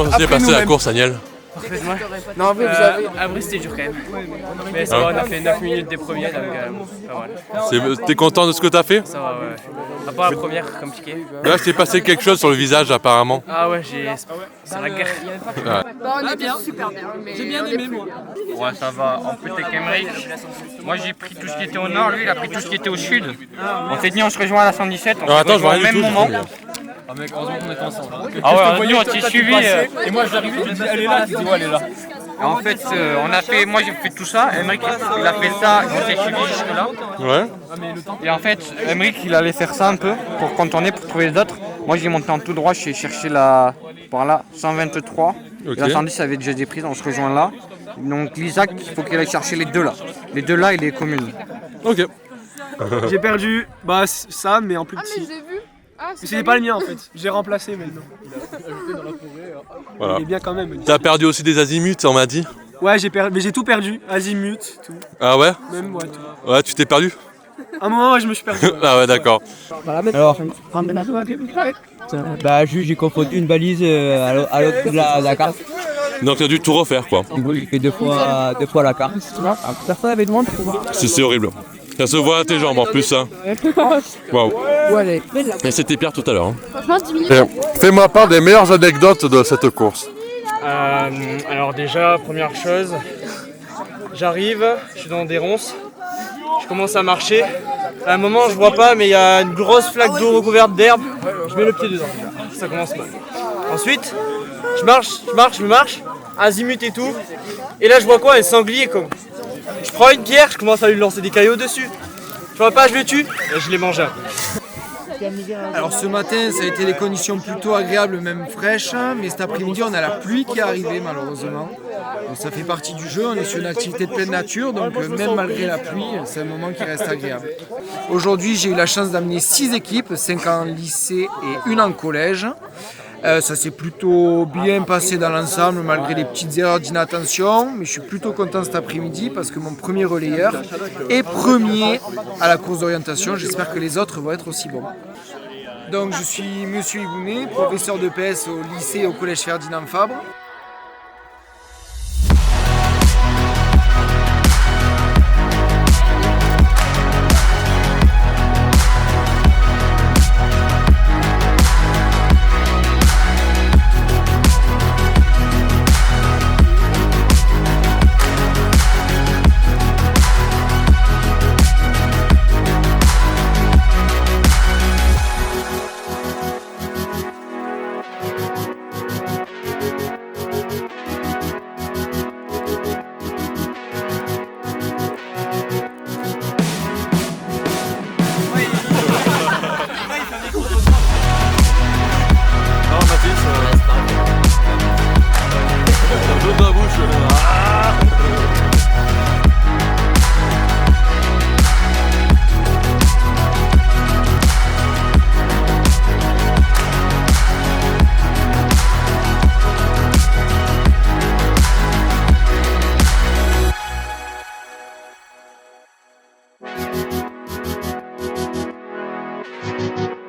Comment s'est passé la course, Daniel? Parfaitement. Non, en vrai, vous avez... Abri, c'était dur quand même. Mais ça va, on a fait 9 minutes des premiers, donc pas mal. T'es content de ce que t'as fait? Ça va, ouais. À part la première, compliquée. Là, je t'ai passé quelque chose sur le visage, apparemment. Ah ouais, c'est la guerre. on était super bien. J'ai bien aimé, moi. Ouais, ça va. En plus, avec Emmerich, moi j'ai pris tout ce qui était au nord, lui il a pris tout ce qui était au sud. On s'est dit on se rejoint à la 117, on attends, je vois au rien du même tout. moment. Ah mec, heureusement qu'on était ensemble. Ah ouais, nous on s'est suivis. Et moi j'arrive, je dis elle est là, tu dis ouais elle est là. Et en fait, moi j'ai fait tout ça, Emmerich il a fait ça, on s'est suivis jusque là. Ouais. Et en fait, Emmerich il allait faire ça un peu pour contourner, pour trouver les autres. Moi j'ai monté en tout droit, j'ai cherché par là, 123. Ok. Et la 110 avait déjà des prises, on se rejoint là. Donc l'Isaac, il faut qu'il aille chercher les deux là. Les deux là et les communes. Ok. J'ai perdu ça, mais en plus Ah, mais petit. j'ai vu. Ah, Mais c'était pas le mien en fait. J'ai remplacé maintenant. Voilà. Il est bien quand même. T'as perdu aussi des azimuts, on m'a dit. Ouais, mais j'ai tout perdu. Azimut, tout. Ah ouais? Même, ouais, tout. Ouais, tu t'es perdu? À un moment, ouais, je me suis perdu. Ouais. Ah ouais, d'accord. Alors, bah juste j'ai confondu une balise à l'autre bout de la carte. Donc t'as dû tout refaire, quoi. Du coup j'ai fait deux fois la carte. Personne avait demandé pour voir. C'est horrible. Ça se voit à tes jambes en plus, hein. Waouh. Et c'était Pierre tout à l'heure. Hein. Franchement, 10 minutes. Fais-moi part des meilleures anecdotes de cette course. Alors déjà, première chose, j'arrive, je suis dans des ronces, je commence à marcher. À un moment, je vois pas, mais il y a une grosse flaque d'eau recouverte d'herbe. Je mets le pied dedans. Ça commence mal. Ensuite, je marche, azimut et tout. Et là, je vois quoi? Un sanglier, comme. Je prends une pierre, je commence à lui lancer des cailloux dessus. Je vois pas, je le tue, et je l'ai mangé. Alors ce matin, ça a été des conditions plutôt agréables, même fraîches, mais cet après-midi, on a la pluie qui est arrivée malheureusement. Donc, ça fait partie du jeu, on est sur une activité de pleine nature, donc même malgré la pluie, c'est un moment qui reste agréable. Aujourd'hui, j'ai eu la chance d'amener 6 équipes, 5 en lycée et 1 en collège. Ça s'est plutôt bien passé dans l'ensemble malgré les petites erreurs d'inattention, mais je suis plutôt content cet après-midi parce que mon premier relayeur est premier à la course d'orientation. J'espère que les autres vont être aussi bons. Donc je suis Monsieur Hibounet, professeur de PS au lycée et au collège Ferdinand Fabre. Thank you.